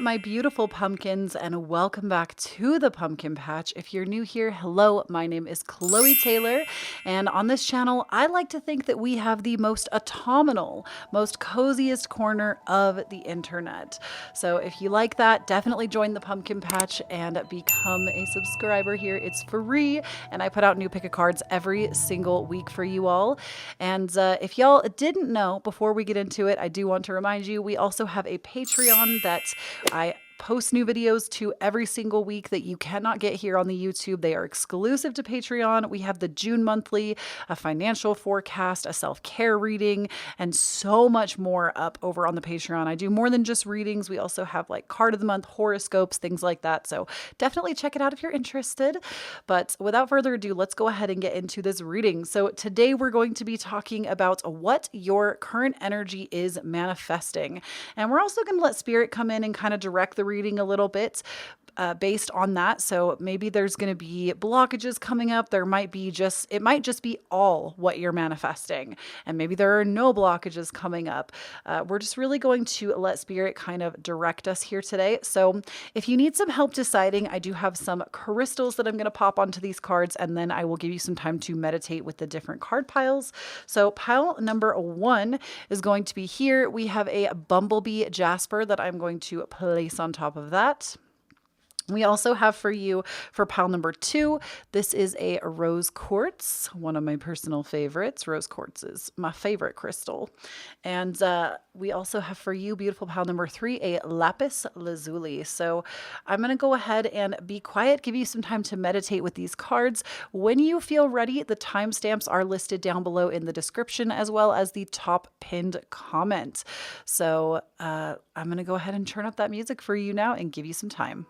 my beautiful pumpkins, and welcome back to the pumpkin patch. If you're new here, hello, my name is Chloe Taylor, and on this channel, I like to think that we have the most autumnal, most coziest corner of the internet. So if you like that, definitely join the pumpkin patch and become a subscriber here. It's free, and I put out new pick of cards every single week for you all. And if y'all didn't know, before we get into it, I do want to remind you, we also have a Patreon that I post new videos to every single week that you cannot get here on the YouTube. They are exclusive to Patreon. We have the June monthly, a financial forecast, a self-care reading, and so much more up over on the Patreon. I do more than just readings. We also have like card of the month, horoscopes, things like that. So definitely check it out if you're interested. But without further ado, let's go ahead and get into this reading. So today we're going to be talking about what your current energy is manifesting. And we're also going to let Spirit come in and kind of direct the reading a little bit based on that. So maybe there's going to be blockages coming up. It might just be all what you're manifesting. And maybe there are no blockages coming up. We're just really going to let Spirit kind of direct us here today. So if you need some help deciding, I do have some crystals that I'm going to pop onto these cards, and then I will give you some time to meditate with the different card piles. So pile number 1 is going to be here. We have a bumblebee jasper that I'm going to place on top of that. We also have for you, for pile number 2, this is a rose quartz, one of my personal favorites. Rose quartz is my favorite crystal. And we also have for you, beautiful pile number 3, a lapis lazuli. So I'm going to go ahead and be quiet, give you some time to meditate with these cards. When you feel ready, the timestamps are listed down below in the description, as well as the top pinned comment. So I'm going to go ahead and turn up that music for you now and give you some time.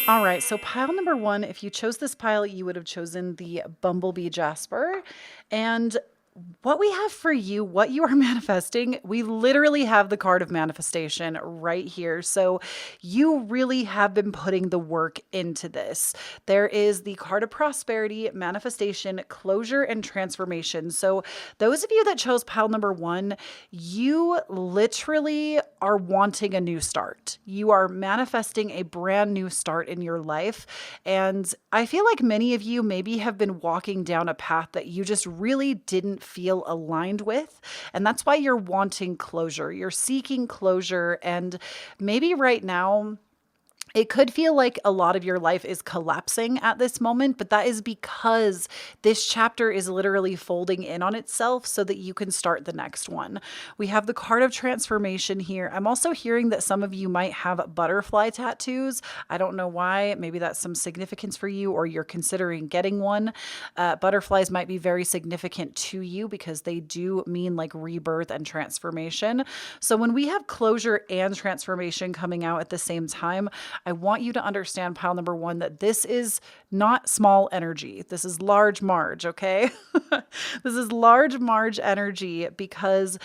All right, so pile number 1, if you chose this pile, you would have chosen the bumblebee jasper. And what we have for you, what you are manifesting, we literally have the card of manifestation right here. So you really have been putting the work into this. There is the card of prosperity, manifestation, closure, and transformation. So those of you that chose pile number 1, you literally are wanting a new start. You are manifesting a brand new start in your life. And I feel like many of you maybe have been walking down a path that you just really didn't feel aligned with. And that's why you're wanting closure. You're seeking closure. And maybe right now, it could feel like a lot of your life is collapsing at this moment, but that is because this chapter is literally folding in on itself so that you can start the next one. We have the card of transformation here. I'm also hearing that some of you might have butterfly tattoos. I don't know why. Maybe that's some significance for you, or you're considering getting one. Butterflies might be very significant to you because they do mean like rebirth and transformation. So when we have closure and transformation coming out at the same time, I want you to understand, pile number 1, that this is not small energy. This is large Marge, okay? This is large Marge energy, because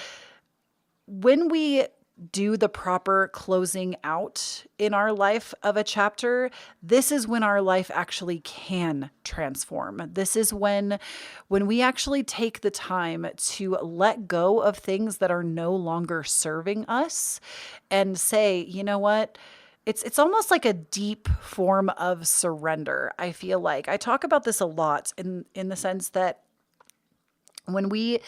when we do the proper closing out in our life of a chapter, this is when our life actually can transform. This is when we actually take the time to let go of things that are no longer serving us and say, you know what? It's almost like a deep form of surrender. I feel like I talk about this a lot in the sense that when we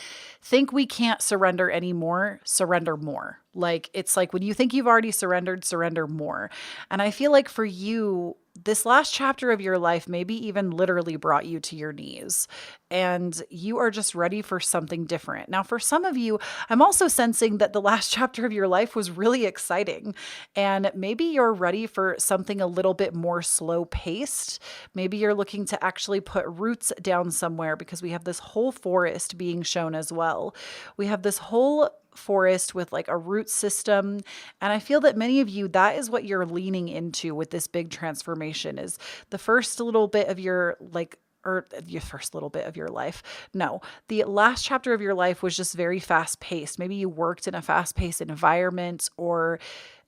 think we can't surrender anymore, surrender more. Like, it's like when you think you've already surrendered, surrender more. And I feel like for you, this last chapter of your life maybe even literally brought you to your knees, and you are just ready for something different. Now, for some of you, I'm also sensing that the last chapter of your life was really exciting, and maybe you're ready for something a little bit more slow paced. Maybe you're looking to actually put roots down somewhere, because we have this whole forest being shown as well. We have this whole forest with like a root system, and I feel that many of you, that is what you're leaning into with this big transformation, is the first little bit of your like, or your first little bit of your life. No, the last chapter of your life was just very fast paced. Maybe you worked in a fast paced environment, or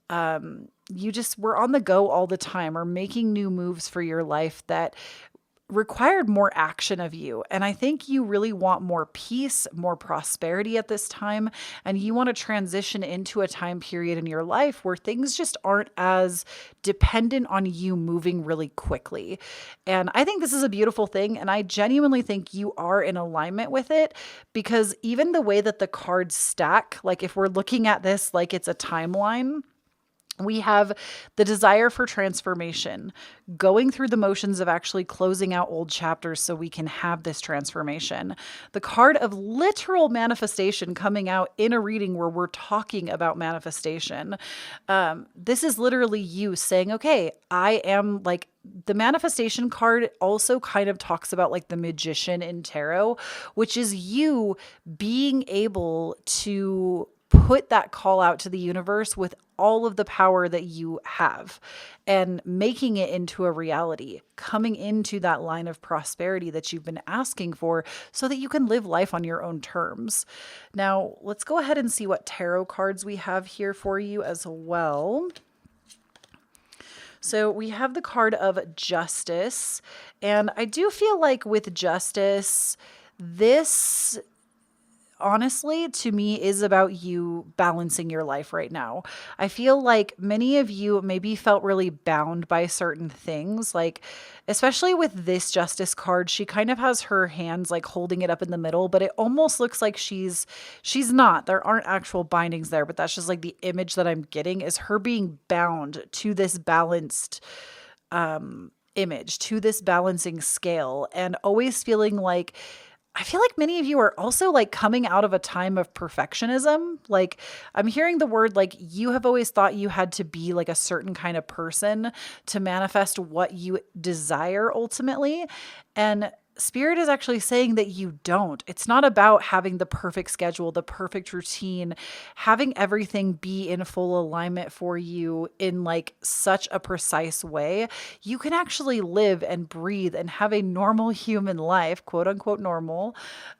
you just were on the go all the time, or making new moves for your life that required more action of you. And I think you really want more peace, more prosperity at this time. And you want to transition into a time period in your life where things just aren't as dependent on you moving really quickly. And I think this is a beautiful thing. And I genuinely think you are in alignment with it, because even the way that the cards stack, like if we're looking at this like it's a timeline, we have the desire for transformation, going through the motions of actually closing out old chapters so we can have this transformation. The card of literal manifestation coming out in a reading where we're talking about manifestation. This is literally you saying, okay, I am like, the manifestation card also kind of talks about like the magician in tarot, which is you being able to put that call out to the universe with all of the power that you have and making it into a reality, coming into that line of prosperity that you've been asking for so that you can live life on your own terms. Now, let's go ahead and see what tarot cards we have here for you as well. So we have the card of Justice, and I do feel like with Justice, this honestly, to me, is about you balancing your life right now. I feel like many of you maybe felt really bound by certain things, like especially with this Justice card, she kind of has her hands like holding it up in the middle, but it almost looks like she's not. There aren't actual bindings there, but that's just like the image that I'm getting, is her being bound to this balanced image, to this balancing scale, and always feeling like, I feel like many of you are also like coming out of a time of perfectionism. Like I'm hearing the word, like you have always thought you had to be like a certain kind of person to manifest what you desire ultimately. And Spirit is actually saying that you don't. It's not about having the perfect schedule, the perfect routine, having everything be in full alignment for you in like such a precise way. You can actually live and breathe and have a normal human life, quote unquote normal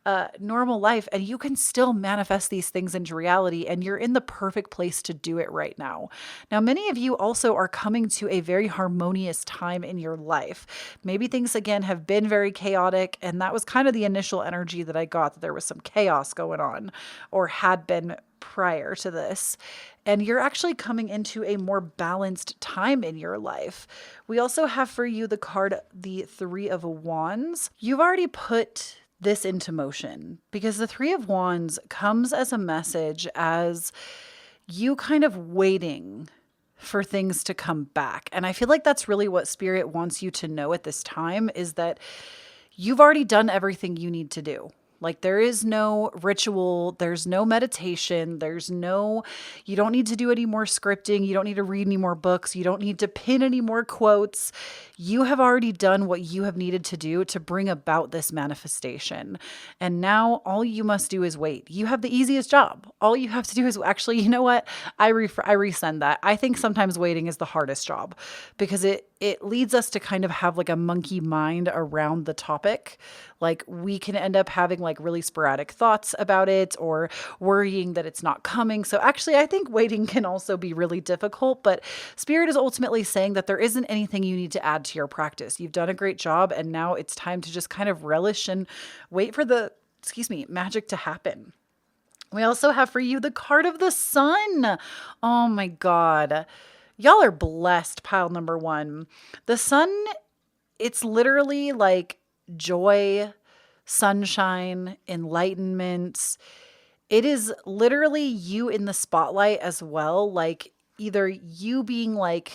life, and you can still manifest these things into reality, and you're in the perfect place to do it right now. Now, many of you also are coming to a very harmonious time in your life. Maybe things again have been very chaotic, and that was kind of the initial energy that I got, that there was some chaos going on or had been prior to this. And you're actually coming into a more balanced time in your life. We also have for you the card, the Three of Wands. You've already put this into motion, because the Three of Wands comes as a message as you kind of waiting for things to come back. And I feel like that's really what Spirit wants you to know at this time, is that you've already done everything you need to do. Like there is no ritual, there's no meditation, you don't need to do any more scripting, you don't need to read any more books, you don't need to pin any more quotes. You have already done what you have needed to do to bring about this manifestation. And now all you must do is wait. You have the easiest job. All you have to do is actually, you know what? I resend that. I think sometimes waiting is the hardest job, because it leads us to kind of have like a monkey mind around the topic. Like we can end up having like really sporadic thoughts about it, or worrying that it's not coming. So actually, I think waiting can also be really difficult, but Spirit is ultimately saying that there isn't anything you need to add to your practice. You've done a great job, and now it's time to just kind of relish and wait for the, magic to happen. We also have for you the card of the Sun. Oh my God. Y'all are blessed, pile number one. The Sun, it's literally like joy, sunshine, enlightenment. It is literally you in the spotlight as well. Like either you being like,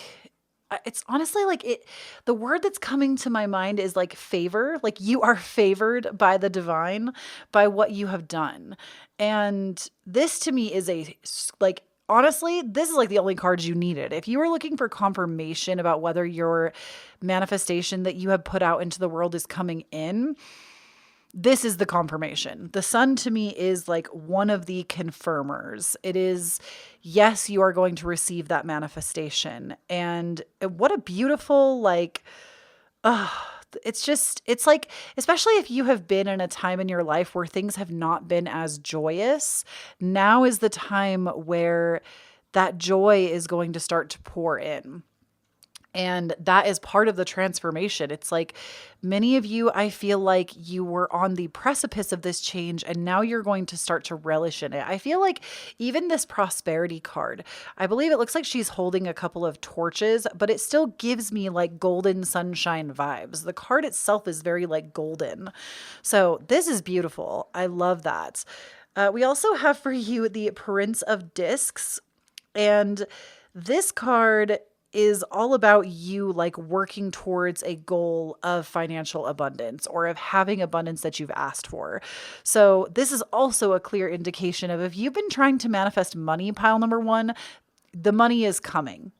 it's honestly like the word that's coming to my mind is like favor. Like you are favored by the divine, by what you have done. And this to me is like, honestly, this is like the only cards you needed. If you were looking for confirmation about whether your manifestation that you have put out into the world is coming in, this is the confirmation. The sun to me is like one of the confirmers. It is, yes, you are going to receive that manifestation. And what a beautiful, like, it's just, it's like, especially if you have been in a time in your life where things have not been as joyous, now is the time where that joy is going to start to pour in. And that is part of the transformation. It's like many of you, I feel like you were on the precipice of this change and now you're going to start to relish in it. I feel like even this prosperity card, I believe it looks like she's holding a couple of torches, but it still gives me like golden sunshine vibes. The card itself is very like golden. So this is beautiful. I love that. We also have for you the Prince of Discs. And this card is all about you like working towards a goal of financial abundance or of having abundance that you've asked for. So this is also a clear indication of if you've been trying to manifest money, pile number one, the money is coming.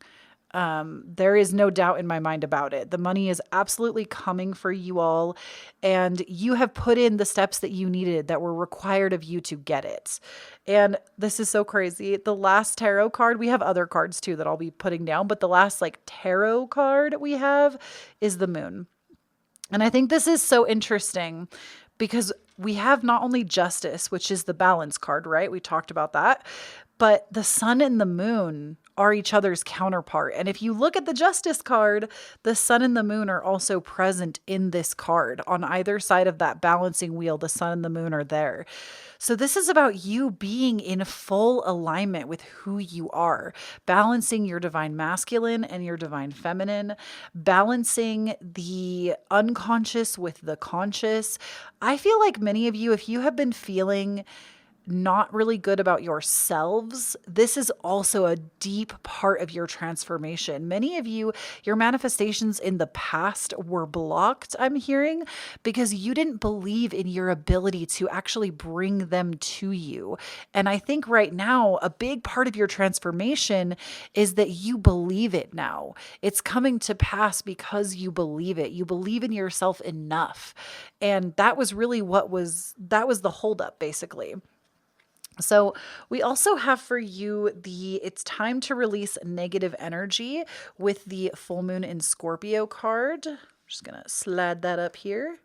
There is no doubt in my mind about it. The money is absolutely coming for you all, and you have put in the steps that you needed that were required of you to get it. And this is so crazy. The last tarot card, we have other cards too that I'll be putting down, but the last like tarot card we have is the moon. And I think this is so interesting because we have not only justice, which is the balance card, right? We talked about that, but the sun and the moon are each other's counterpart. And if you look at the justice card, the sun and the moon are also present in this card. On either side of that balancing wheel, the sun and the moon are there. So this is about you being in full alignment with who you are, balancing your divine masculine and your divine feminine, balancing the unconscious with the conscious. I feel like many of you, if you have been feeling not really good about yourselves, this is also a deep part of your transformation. Many of you, your manifestations in the past were blocked, I'm hearing, because you didn't believe in your ability to actually bring them to you. And I think right now, a big part of your transformation is that you believe it now. It's coming to pass because you believe it. You believe in yourself enough. And that was really that was the holdup, basically. So we also have for you it's time to release negative energy with the full moon in Scorpio card. I'm just going to slide that up here.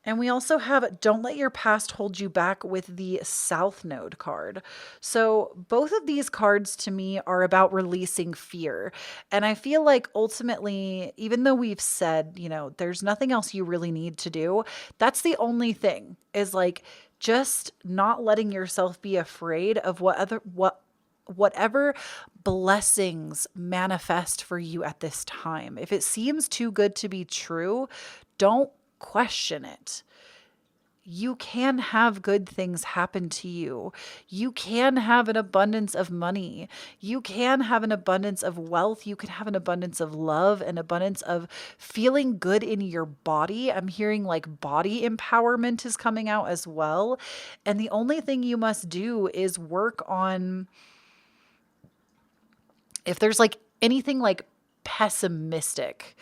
And we also have don't let your past hold you back with the South Node card. So both of these cards to me are about releasing fear. And I feel like ultimately, even though we've said, there's nothing else you really need to do, that's the only thing is like just not letting yourself be afraid of whatever blessings manifest for you at this time. If it seems too good to be true, don't question it. You can have good things happen to you. You can have an abundance of money. You can have an abundance of wealth. You can have an abundance of love, an abundance of feeling good in your body. I'm hearing like body empowerment is coming out as well. And the only thing you must do is work on, if there's like anything like pessimistic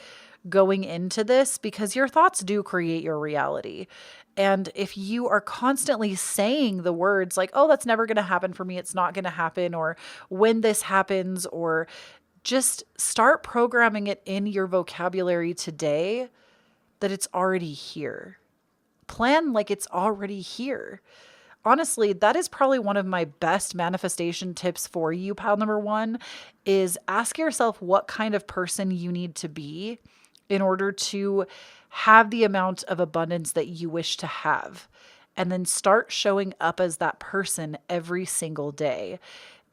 going into this, because your thoughts do create your reality. And if you are constantly saying the words like, oh, that's never going to happen for me, it's not going to happen, or when this happens, or just start programming it in your vocabulary today that it's already here. Plan like it's already here. Honestly, that is probably one of my best manifestation tips for you, pile number one, is ask yourself what kind of person you need to be in order to have the amount of abundance that you wish to have. And then start showing up as that person every single day.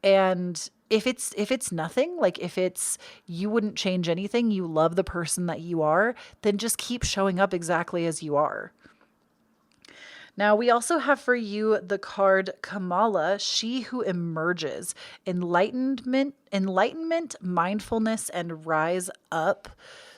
And if it's nothing, like if it's you wouldn't change anything, you love the person that you are, then just keep showing up exactly as you are. Now, we also have for you the card Kamala, she who emerges, enlightenment, mindfulness, and rise up.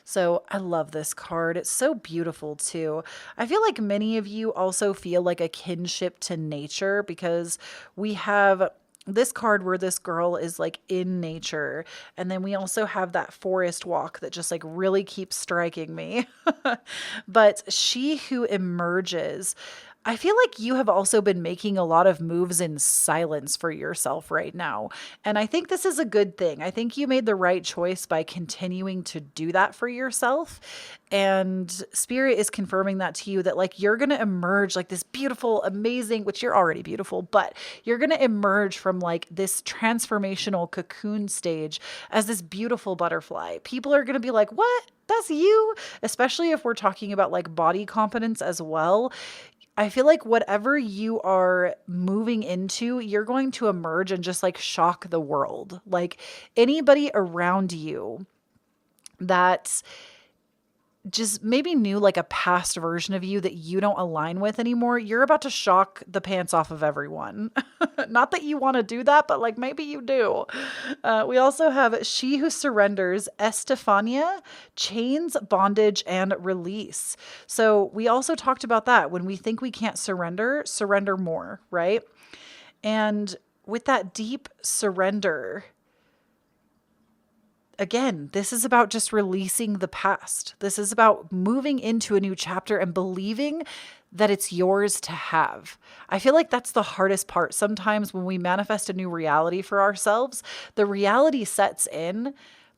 So I love this card. It's so beautiful too. I feel like many of you also feel like a kinship to nature because we have this card where this girl is like in nature. And then we also have that forest walk that just like really keeps striking me. But she who emerges, I feel like you have also been making a lot of moves in silence for yourself right now. And I think this is a good thing. I think you made the right choice by continuing to do that for yourself. And Spirit is confirming that to you that like you're going to emerge like this beautiful, amazing, which you're already beautiful, but you're going to emerge from like this transformational cocoon stage as this beautiful butterfly. People are going to be like, what? That's you, especially if we're talking about like body confidence as well. I feel like whatever you are moving into, you're going to emerge and just like shock the world. Like anybody around you that just maybe knew like a past version of you that you don't align with anymore, you're about to shock the pants off of everyone. Not that you want to do that, but like maybe you do. We also have She Who Surrenders, Estefania, Chains, Bondage, and Release. So we also talked about that. When we think we can't surrender, surrender more, right? And with that deep surrender, again, this is about just releasing the past. This is about moving into a new chapter and believing that it's yours to have. I feel like that's the hardest part. Sometimes when we manifest a new reality for ourselves, the reality sets in,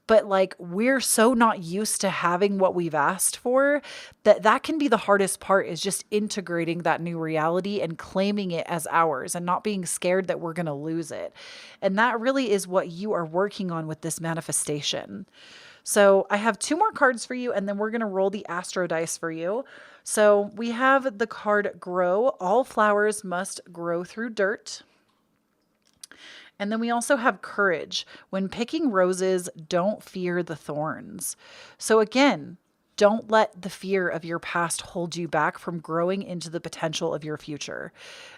but like we're so not used to having what we've asked for that can be the hardest part, is just integrating that new reality and claiming it as ours and not being scared that we're going to lose it. And that really is what you are working on with this manifestation. So I have 2 more cards for you, and then we're going to roll the Astro dice for you. So we have the card Grow. All flowers must grow through dirt. And then we also have Courage. When picking roses, don't fear the thorns. So again, don't let the fear of your past hold you back from growing into the potential of your future.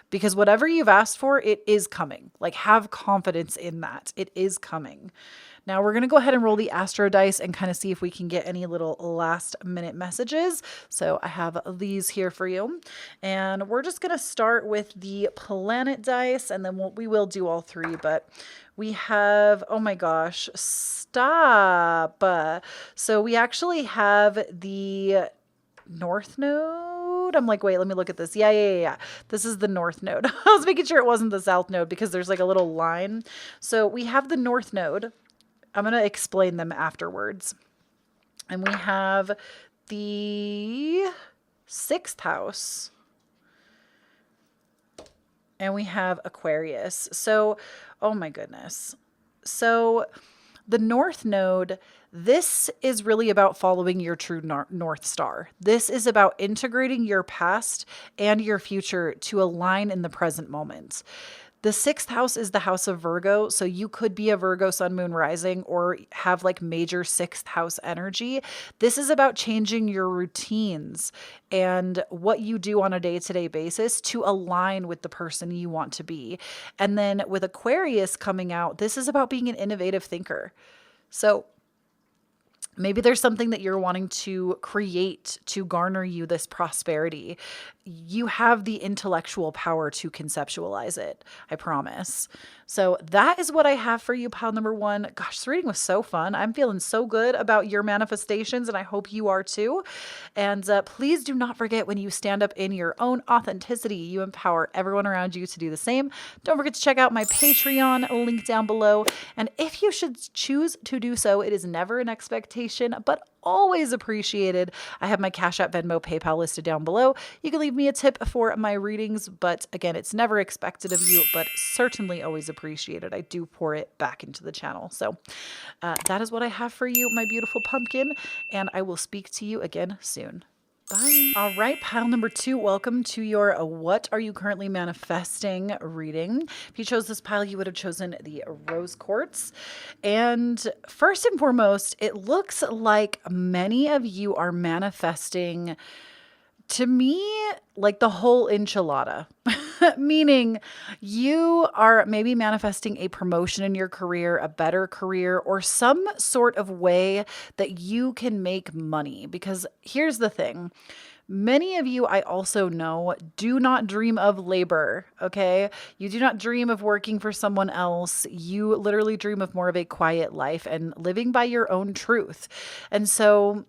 Because whatever you've asked for, it is coming. Like, have confidence in that. It is coming. Now we're going to go ahead and roll the Astro dice and kind of see if we can get any little last minute messages. So I have these here for you. And we're just going to start with the Planet dice, and then we will do all 3. But we have, oh my gosh, stop. So we actually have the North Node. I'm like, wait, let me look at this. Yeah. This is the North Node. I was making sure it wasn't the South Node because there's like a little line. So we have the North Node. I'm going to explain them afterwards. And we have the 6th house. And we have Aquarius. So, oh my goodness. So the North Node, this is really about following your true North Star. This is about integrating your past and your future to align in the present moment. The 6th house is the house of Virgo. So you could be a Virgo sun, moon, rising, or have like major 6th house energy. This is about changing your routines and what you do on a day-to-day basis to align with the person you want to be. And then with Aquarius coming out, this is about being an innovative thinker. So maybe there's something that you're wanting to create to garner you this prosperity. You have the intellectual power to conceptualize it, I promise. So that is what I have for you, pile number 1. Gosh, this reading was so fun. I'm feeling so good about your manifestations, and I hope you are too. And please do not forget, when you stand up in your own authenticity, you empower everyone around you to do the same. Don't forget to check out my Patreon, link down below. And if you should choose to do so, it is never an expectation, but always appreciated. I have my Cashapp, Venmo, PayPal listed down below. You can leave me a tip for my readings, but again, it's never expected of you, but certainly always appreciated. I do pour it back into the channel. So that is what I have for you, my beautiful pumpkin, and I will speak to you again soon. Bye. All right, pile number 2, welcome to your What Are You Currently Manifesting reading. If you chose this pile, you would have chosen the Rose Quartz. And first and foremost, it looks like many of you are manifesting To me, like the whole enchilada, meaning you are maybe manifesting a promotion in your career, a better career, or some sort of way that you can make money. Because here's the thing. Many of you, I also know, do not dream of labor, okay? You do not dream of working for someone else. You literally dream of more of a quiet life and living by your own truth. And so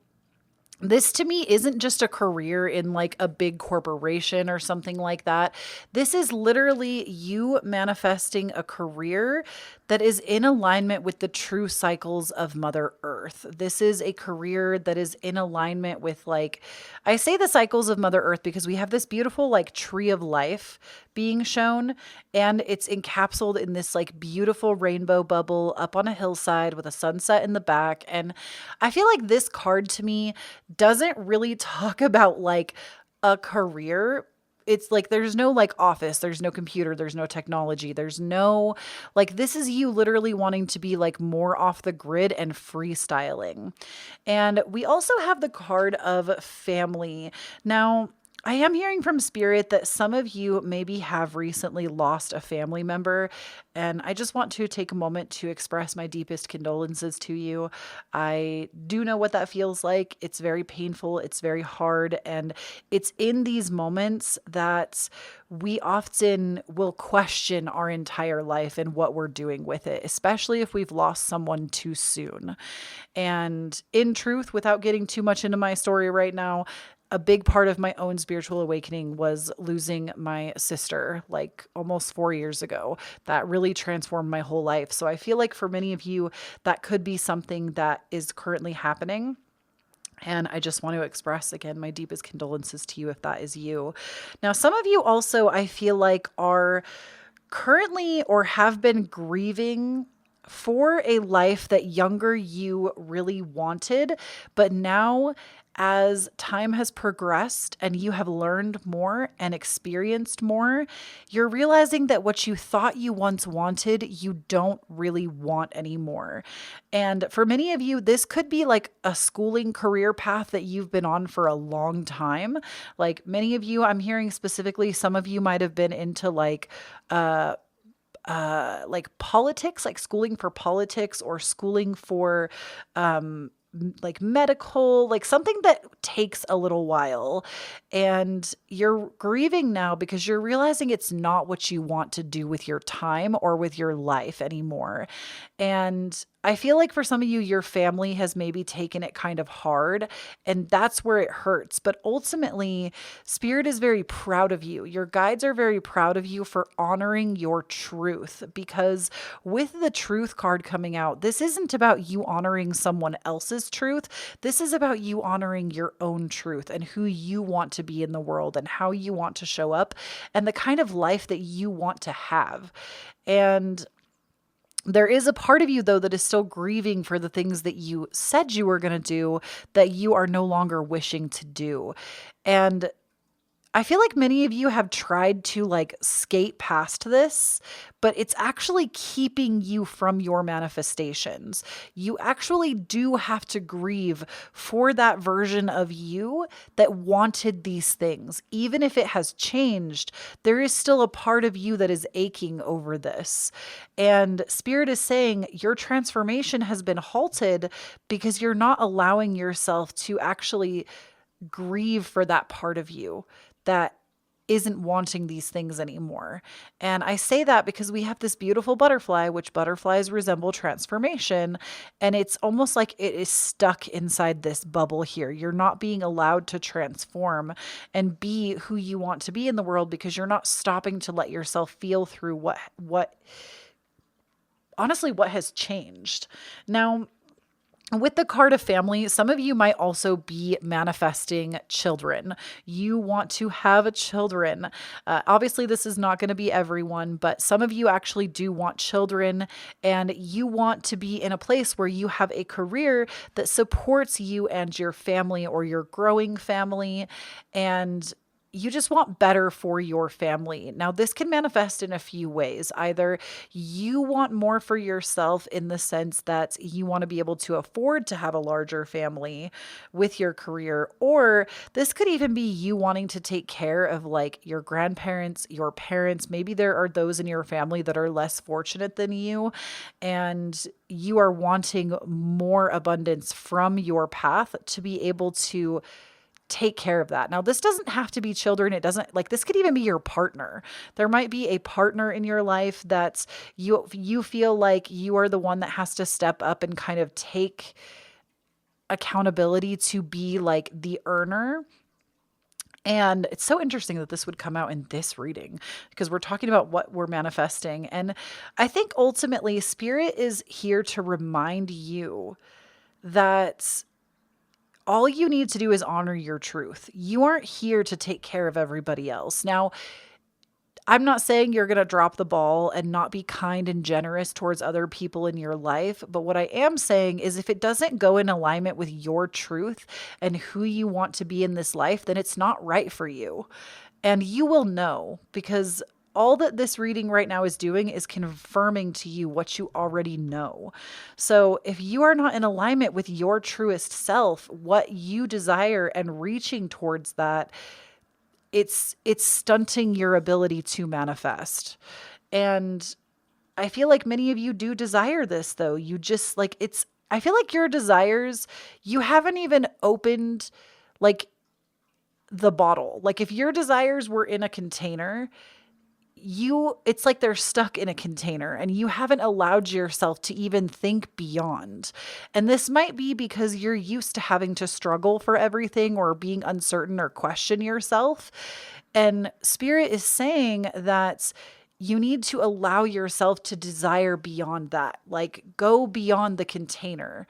this to me isn't just a career in like a big corporation or something like that. This is literally you manifesting a career that is in alignment with the true cycles of Mother Earth. This is a career that is in alignment with, like, I say the cycles of Mother Earth because we have this beautiful like tree of life being shown, and it's encapsulated in this like beautiful rainbow bubble up on a hillside with a sunset in the back. And I feel like this card to me doesn't really talk about like a career. It's like there's no like office, there's no computer, there's no technology, there's no like, this is you literally wanting to be like more off the grid and freestyling. And we also have the card of family. Now, I am hearing from spirit that some of you maybe have recently lost a family member, and I just want to take a moment to express my deepest condolences to you. I do know what that feels like. It's very painful, it's very hard, and it's in these moments that we often will question our entire life and what we're doing with it, especially if we've lost someone too soon. And in truth, without getting too much into my story right now, a big part of my own spiritual awakening was losing my sister like almost 4 years ago. That really transformed my whole life. So I feel like for many of you, that could be something that is currently happening. And I just want to express again my deepest condolences to you if that is you. Now, some of you also, I feel like, are currently or have been grieving for a life that younger you really wanted, but now as time has progressed and you have learned more and experienced more, you're realizing that what you thought you once wanted, you don't really want anymore. And for many of you, this could be like a schooling career path that you've been on for a long time. Like many of you, I'm hearing specifically, some of you might have been into like politics, like schooling for politics or schooling for like medical, like something that takes a little while. And you're grieving now because you're realizing it's not what you want to do with your time or with your life anymore. And I feel like for some of you, your family has maybe taken it kind of hard, and that's where it hurts. But ultimately, Spirit is very proud of you. Your guides are very proud of you for honoring your truth, because with the truth card coming out, this isn't about you honoring someone else's truth. This is about you honoring your own truth and who you want to be in the world and how you want to show up and the kind of life that you want to have. And there is a part of you, though, that is still grieving for the things that you said you were going to do that you are no longer wishing to do. And I feel like many of you have tried to like skate past this, but it's actually keeping you from your manifestations. You actually do have to grieve for that version of you that wanted these things. Even if it has changed, there is still a part of you that is aching over this. And Spirit is saying your transformation has been halted because you're not allowing yourself to actually grieve for that part of you that isn't wanting these things anymore. And I say that because we have this beautiful butterfly, which butterflies resemble transformation. And it's almost like it is stuck inside this bubble here. You're not being allowed to transform and be who you want to be in the world because you're not stopping to let yourself feel through what honestly, what has changed. Now, with the card of family, some of you might also be manifesting children. You want to have children. Obviously, this is not going to be everyone, but some of you actually do want children, and you want to be in a place where you have a career that supports you and your family or your growing family. And you just want better for your family. Now, this can manifest in a few ways. Either you want more for yourself in the sense that you want to be able to afford to have a larger family with your career, or this could even be you wanting to take care of like your grandparents, your parents. Maybe there are those in your family that are less fortunate than you, and you are wanting more abundance from your path to be able to take care of that. Now, this doesn't have to be children. It doesn't like this could even be your partner. There might be a partner in your life that you feel like you are the one that has to step up and kind of take accountability to be like the earner. And it's so interesting that this would come out in this reading because we're talking about what we're manifesting. And I think ultimately, Spirit is here to remind you that all you need to do is honor your truth. You aren't here to take care of everybody else. Now, I'm not saying you're going to drop the ball and not be kind and generous towards other people in your life. But what I am saying is if it doesn't go in alignment with your truth and who you want to be in this life, then it's not right for you. And you will know because all that this reading right now is doing is confirming to you what you already know. So if you are not in alignment with your truest self, what you desire and reaching towards that, it's stunting your ability to manifest. And I feel like many of you do desire this though. You just like I feel like your desires, you haven't even opened like the bottle. Like if your desires were in a container, it's like they're stuck in a container and you haven't allowed yourself to even think beyond. And this might be because you're used to having to struggle for everything or being uncertain or question yourself. And Spirit is saying that you need to allow yourself to desire beyond that, like go beyond the container.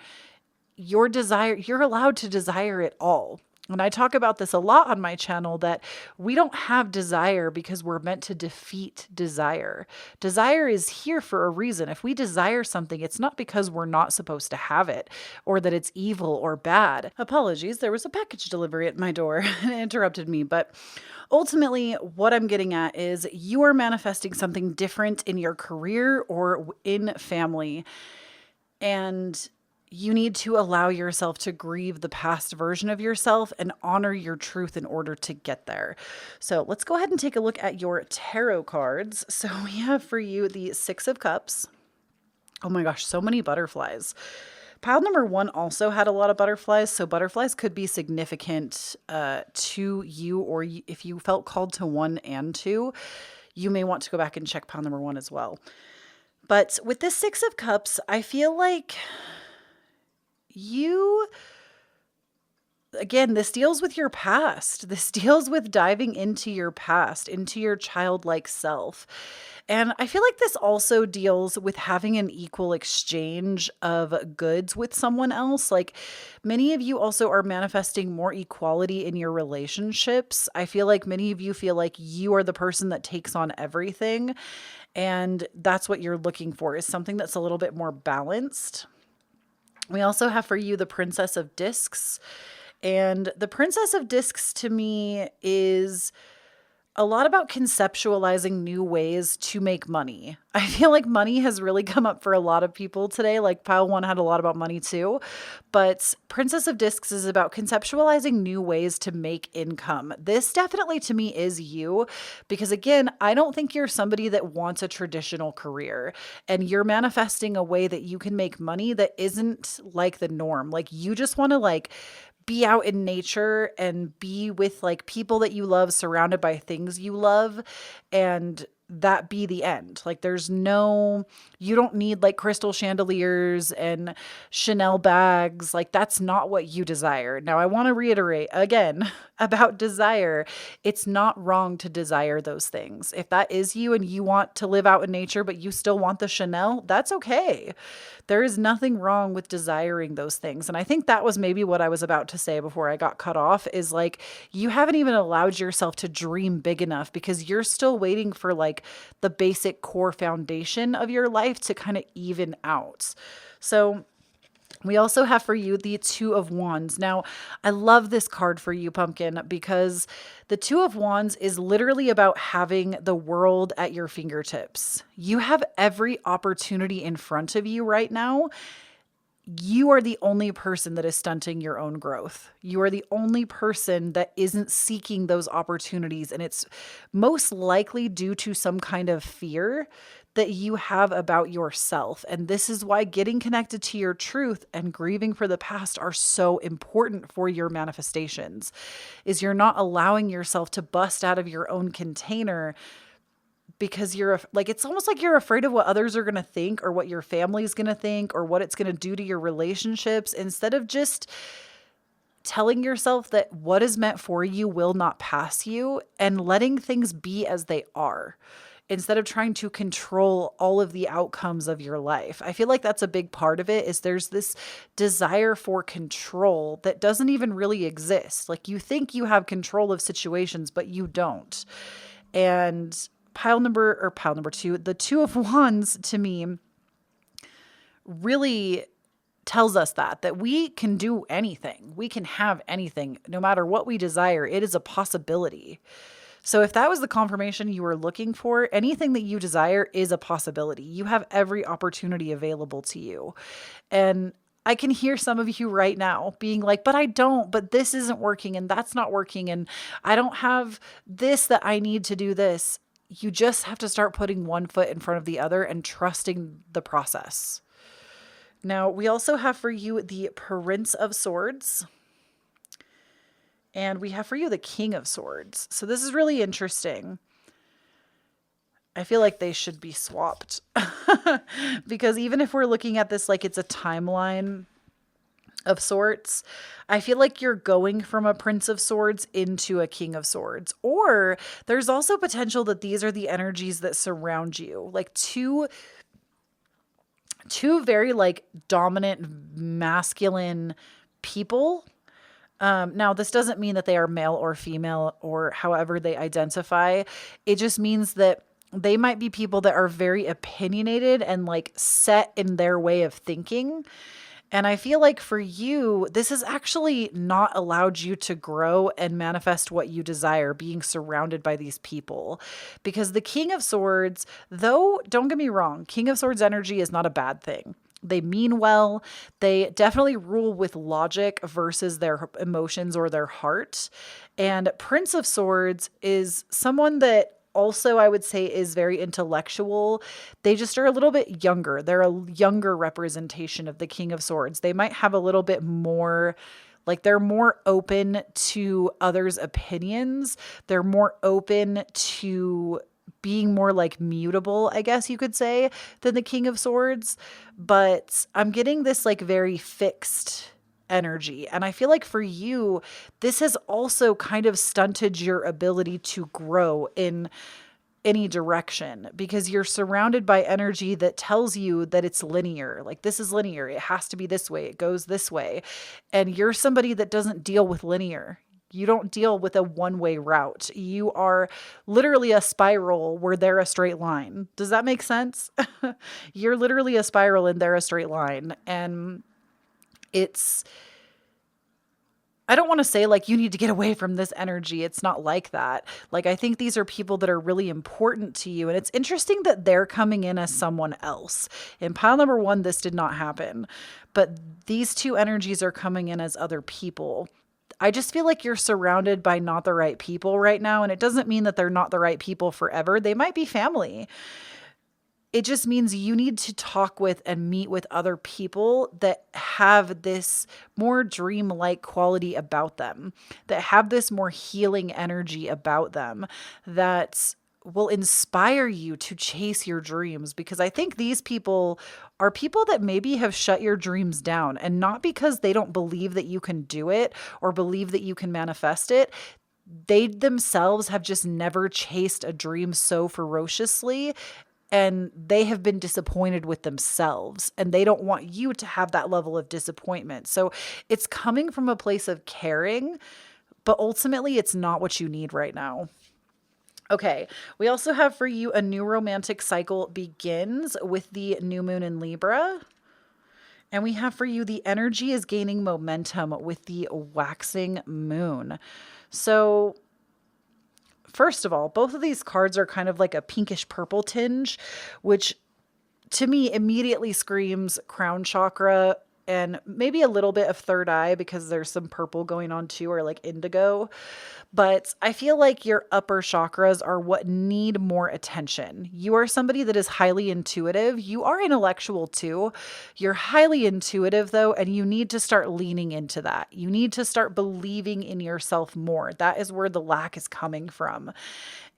Your desire, you're allowed to desire it all. And I talk about this a lot on my channel that we don't have desire because we're meant to defeat desire. Desire is here for a reason. If we desire something, it's not because we're not supposed to have it or that it's evil or bad. Apologies, there was a package delivery at my door and it interrupted me. But ultimately, what I'm getting at is you are manifesting something different in your career or in family. And you need to allow yourself to grieve the past version of yourself and honor your truth in order to get there. So let's go ahead and take a look at your tarot cards. So we have for you the Six of Cups. Oh my gosh, so many butterflies. Pile number 1 also had a lot of butterflies. So butterflies could be significant to you, or if you felt called to 1 and 2, you may want to go back and check pile number 1 as well. But with this Six of Cups, I feel like again, this deals with your past. This deals with diving into your past, into your childlike self. And I feel like this also deals with having an equal exchange of goods with someone else. Like many of you also are manifesting more equality in your relationships. I feel like many of you feel like you are the person that takes on everything. And that's what you're looking for, is something that's a little bit more balanced. We also have for you the Princess of Discs. And the Princess of Discs to me is a lot about conceptualizing new ways to make money. I feel like money has really come up for a lot of people today. Like pile 1 had a lot about money too. But Princess of Discs is about conceptualizing new ways to make income. This definitely to me is you, because again, I don't think you're somebody that wants a traditional career and you're manifesting a way that you can make money that isn't like the norm. Like you just want to like be out in nature and be with like people that you love, surrounded by things you love, and that be the end. Like you don't need like crystal chandeliers and Chanel bags. Like that's not what you desire. Now I want to reiterate again about desire. It's not wrong to desire those things. If that is you and you want to live out in nature, but you still want the Chanel, that's okay. There is nothing wrong with desiring those things. And I think that was maybe what I was about to say before I got cut off, is like, you haven't even allowed yourself to dream big enough because you're still waiting for like the basic core foundation of your life to kind of even out. So We also have for you the Two of Wands. Now, I love this card for you, Pumpkin, because the Two of Wands is literally about having the world at your fingertips. You have every opportunity in front of you right now. You are the only person that is stunting your own growth. You are the only person that isn't seeking those opportunities. And it's most likely due to some kind of fear that you have about yourself. And this is why getting connected to your truth and grieving for the past are so important for your manifestations. Is you're not allowing yourself to bust out of your own container because you're like, it's almost like you're afraid of what others are going to think or what your family's going to think or what it's going to do to your relationships, instead of just telling yourself that what is meant for you will not pass you and letting things be as they are, instead of trying to control all of the outcomes of your life. I feel like that's a big part of it, is there's this desire for control that doesn't even really exist. Like, you think you have control of situations, but you don't. And pile number two, the Two of Wands, to me, really tells us that we can do anything. We can have anything, no matter what we desire. It is a possibility. So if that was the confirmation you were looking for, anything that you desire is a possibility. You have every opportunity available to you. And I can hear some of you right now being like, but I don't, but this isn't working and that's not working. And I don't have this that I need to do this. You just have to start putting one foot in front of the other and trusting the process. Now, we also have for you the Prince of Swords. And we have for you the King of Swords. So this is really interesting. I feel like they should be swapped. Because even if we're looking at this like it's a timeline of sorts, I feel like you're going from a Prince of Swords into a King of Swords. Or there's also potential that these are the energies that surround you. Like two very like dominant masculine people. Now, this doesn't mean that they are male or female or however they identify. It just means that they might be people that are very opinionated and like set in their way of thinking. And I feel like for you, this has actually not allowed you to grow and manifest what you desire, being surrounded by these people. Because the King of Swords, though, don't get me wrong, King of Swords energy is not a bad thing. They mean well. They definitely rule with logic versus their emotions or their heart. And Prince of Swords is someone that also, I would say, is very intellectual. They just are a little bit younger. They're a younger representation of the King of Swords. They might have a little bit more, like they're more open to others' opinions. They're more open to being more like mutable, I guess you could say, than the King of Swords. But I'm getting this like very fixed energy. And I feel like for you, this has also kind of stunted your ability to grow in any direction, because you're surrounded by energy that tells you that it's linear. Like, this is linear. It has to be this way. It goes this way. And you're somebody that doesn't deal with linear. You don't deal with a one-way route. You are literally a spiral where they're a straight line. Does that make sense? You're literally a spiral and they're a straight line. And I don't want to say like you need to get away from this energy. It's not like that. Like, I think these are people that are really important to you. And it's interesting that they're coming in as someone else. In pile number one, this did not happen. But these two energies are coming in as other people. I just feel like you're surrounded by not the right people right now. And it doesn't mean that they're not the right people forever. They might be family. It just means you need to talk with and meet with other people that have this more dream-like quality about them, that have this more healing energy about them, that will inspire you to chase your dreams. Because I think these people are people that maybe have shut your dreams down, and not because they don't believe that you can do it or believe that you can manifest it. They themselves have just never chased a dream so ferociously, and they have been disappointed with themselves, and they don't want you to have that level of disappointment. So it's coming from a place of caring, but ultimately it's not what you need right now. Okay, we also have for you a new romantic cycle begins with the new moon in Libra. And we have for you, the energy is gaining momentum with the waxing moon. So first of all, both of these cards are kind of like a pinkish purple tinge, which to me immediately screams crown chakra and maybe a little bit of third eye because there's some purple going on too, or like indigo. But I feel like your upper chakras are what need more attention. You are somebody that is highly intuitive. You are intellectual too. You're highly intuitive though, and you need to start leaning into that. You need to start believing in yourself more. That is where the lack is coming from.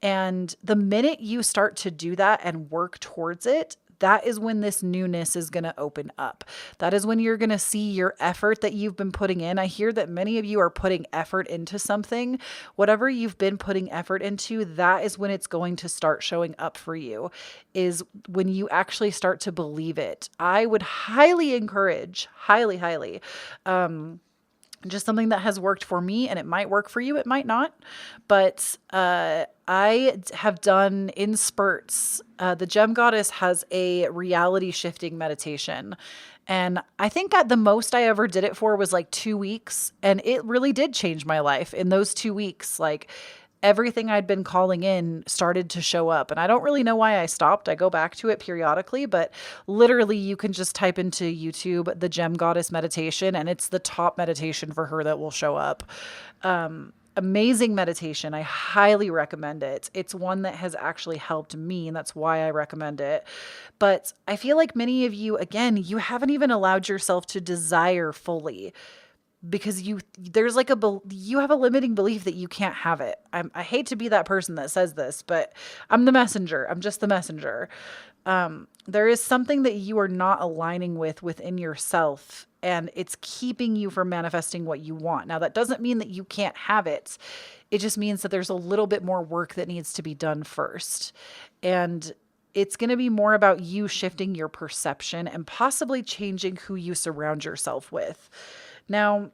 And the minute you start to do that and work towards it, that is when this newness is going to open up. That is when you're going to see your effort that you've been putting in. I hear that many of you are putting effort into something. Whatever you've been putting effort into, that is when it's going to start showing up for you, is when you actually start to believe it. I would highly encourage, highly, just something that has worked for me, and it might work for you, it might not. But I have done in spurts. The Gem Goddess has a reality shifting meditation. And I think at the most I ever did it for was like 2 weeks. And it really did change my life in those 2 weeks. Like, everything I'd been calling in started to show up. And I don't really know why I stopped. I go back to it periodically, but literally you can just type into YouTube the Gem Goddess meditation, and it's the top meditation for her that will show up. Amazing meditation. I highly recommend it. It's one that has actually helped me, and that's why I recommend it. But I feel like many of you, again, you haven't even allowed yourself to desire fully, because you have a limiting belief that you can't have it. I hate to be that person that says this, but I'm the messenger. I'm just the messenger. There is something that you are not aligning with within yourself, and it's keeping you from manifesting what you want. Now, that doesn't mean that you can't have it. It just means that there's a little bit more work that needs to be done first. And it's going to be more about you shifting your perception and possibly changing who you surround yourself with. Now,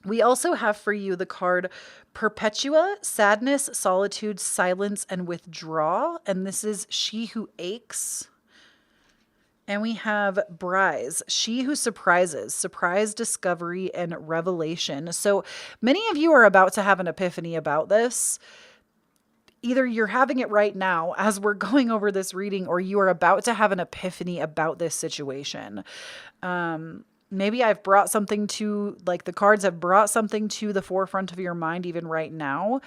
we also have for you the card Perpetua, Sadness, Solitude, Silence, and Withdraw. And this is She Who Aches. And we have Brise, She Who Surprises, Surprise, Discovery, and Revelation. So many of you are about to have an epiphany about this. Either you're having it right now as we're going over this reading, or you are about to have an epiphany about this situation. Maybe I've brought something to, like, the cards have brought something to the forefront of your mind even right now.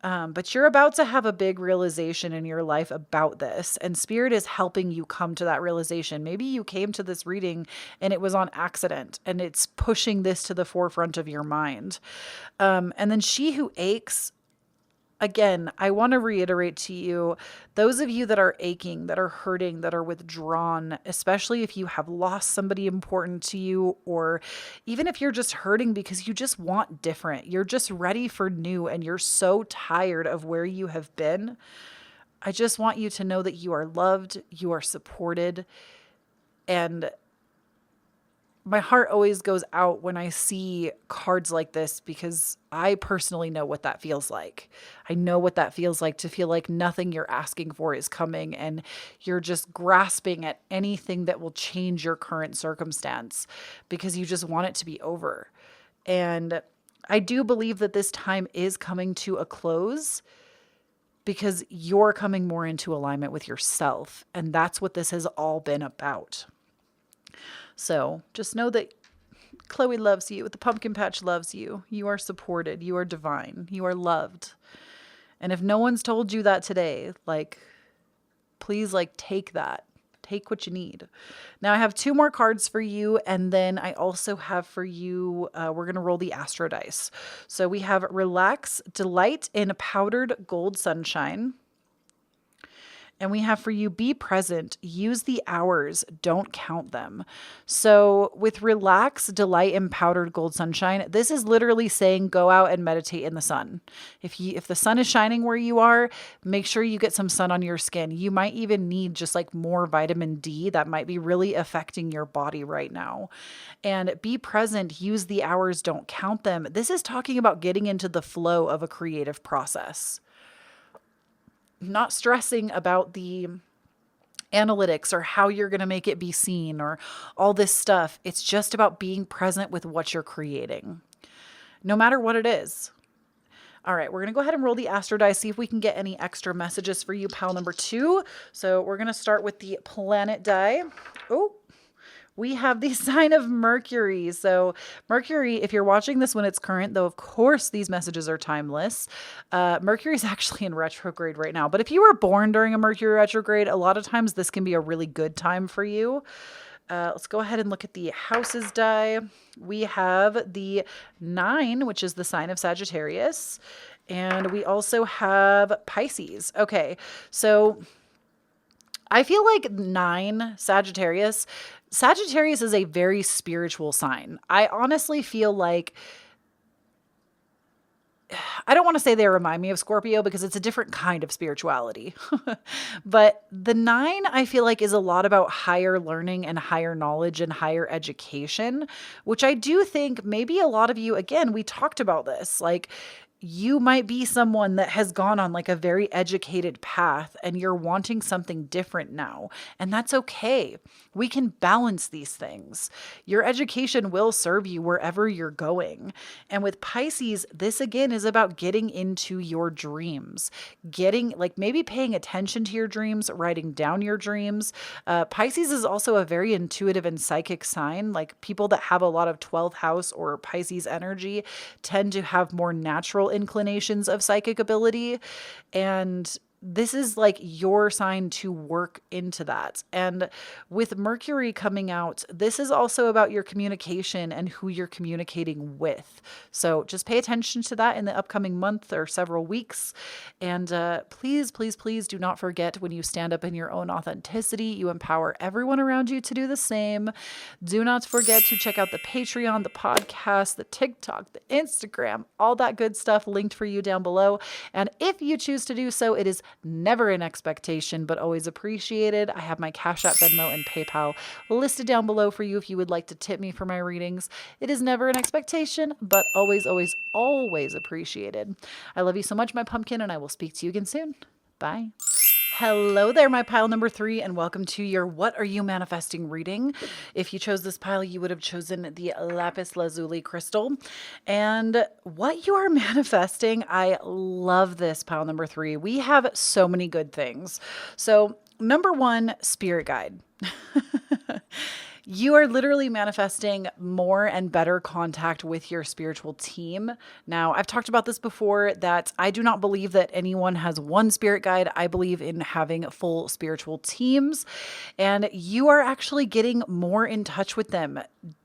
But you're about to have a big realization in your life about this, and Spirit is helping you come to that realization. Maybe you came to this reading and it was on accident, and it's pushing this to the forefront of your mind. And then She Who Aches. Again, I want to reiterate to you, those of you that are aching, that are hurting, that are withdrawn, especially if you have lost somebody important to you, or even if you're just hurting because you just want different, you're just ready for new, and you're so tired of where you have been. I just want you to know that you are loved, you are supported, and my heart always goes out when I see cards like this, because I personally know what that feels like. I know what that feels like, to feel like nothing you're asking for is coming, and you're just grasping at anything that will change your current circumstance because you just want it to be over. And I do believe that this time is coming to a close, because you're coming more into alignment with yourself. And that's what this has all been about. So just know that Kloee loves you. The pumpkin patch loves you. You are supported. You are divine. You are loved. And if no one's told you that today, please take that. Take what you need. Now I have 2 more cards for you. And then I also have for you, we're going to roll the Astro Dice. So we have Relax, Delight in Powdered Gold Sunshine. And we have for you, Be Present, Use the Hours, Don't Count Them. So with Relax, Delight in Powdered Gold Sunshine, this is literally saying go out and meditate in the sun. If the sun is shining where you are, make sure you get some sun on your skin. You might even need just more vitamin D. That might be really affecting your body right now. And be present, use the hours, don't count them. This is talking about getting into the flow of a creative process. Not stressing about the analytics or how you're going to make it be seen or all this stuff. It's just about being present with what you're creating, no matter what it is. All right, we're going to go ahead and roll the astro die, see if we can get any extra messages for you, pile number 2. So we're going to start with the planet die. Oh, we have the sign of Mercury. So Mercury, if you're watching this when it's current, though, of course, these messages are timeless. Mercury is actually in retrograde right now. But if you were born during a Mercury retrograde, a lot of times this can be a really good time for you. Let's go ahead and look at the houses die. We have the 9, which is the sign of Sagittarius. And we also have Pisces. Okay, so I feel like 9, Sagittarius is a very spiritual sign. I honestly feel like, I don't want to say they remind me of Scorpio because it's a different kind of spirituality. But the 9, I feel like, is a lot about higher learning and higher knowledge and higher education, which I do think maybe a lot of you, again, we talked about this, like, you might be someone that has gone on like a very educated path and you're wanting something different now. And that's okay. We can balance these things. Your education will serve you wherever you're going. And with Pisces, this again is about getting into your dreams, getting like maybe paying attention to your dreams, writing down your dreams. Pisces is also a very intuitive and psychic sign. Like people that have a lot of 12th house or Pisces energy tend to have more natural inclinations of psychic ability, and this is like your sign to work into that. And with Mercury coming out, this is also about your communication and who you're communicating with. So just pay attention to that in the upcoming month or several weeks. And please, please, please do not forget, when you stand up in your own authenticity, you empower everyone around you to do the same. Do not forget to check out the Patreon, the podcast, the TikTok, the Instagram, all that good stuff linked for you down below. And if you choose to do so, it is never an expectation, but always appreciated. I have my Cashapp, Venmo, and PayPal listed down below for you if you would like to tip me for my readings. It is never an expectation, but always, always, always appreciated. I love you so much, my pumpkin, and I will speak to you again soon. Bye. Hello there, my pile number 3, and welcome to your What Are You Manifesting reading. If you chose this pile, you would have chosen the lapis lazuli crystal. And what you are manifesting, I love this pile number 3. We have so many good things. So number 1, spirit guide. You are literally manifesting more and better contact with your spiritual team. Now, I've talked about this before, that I do not believe that anyone has one spirit guide. I believe in having full spiritual teams, and you are actually getting more in touch with them.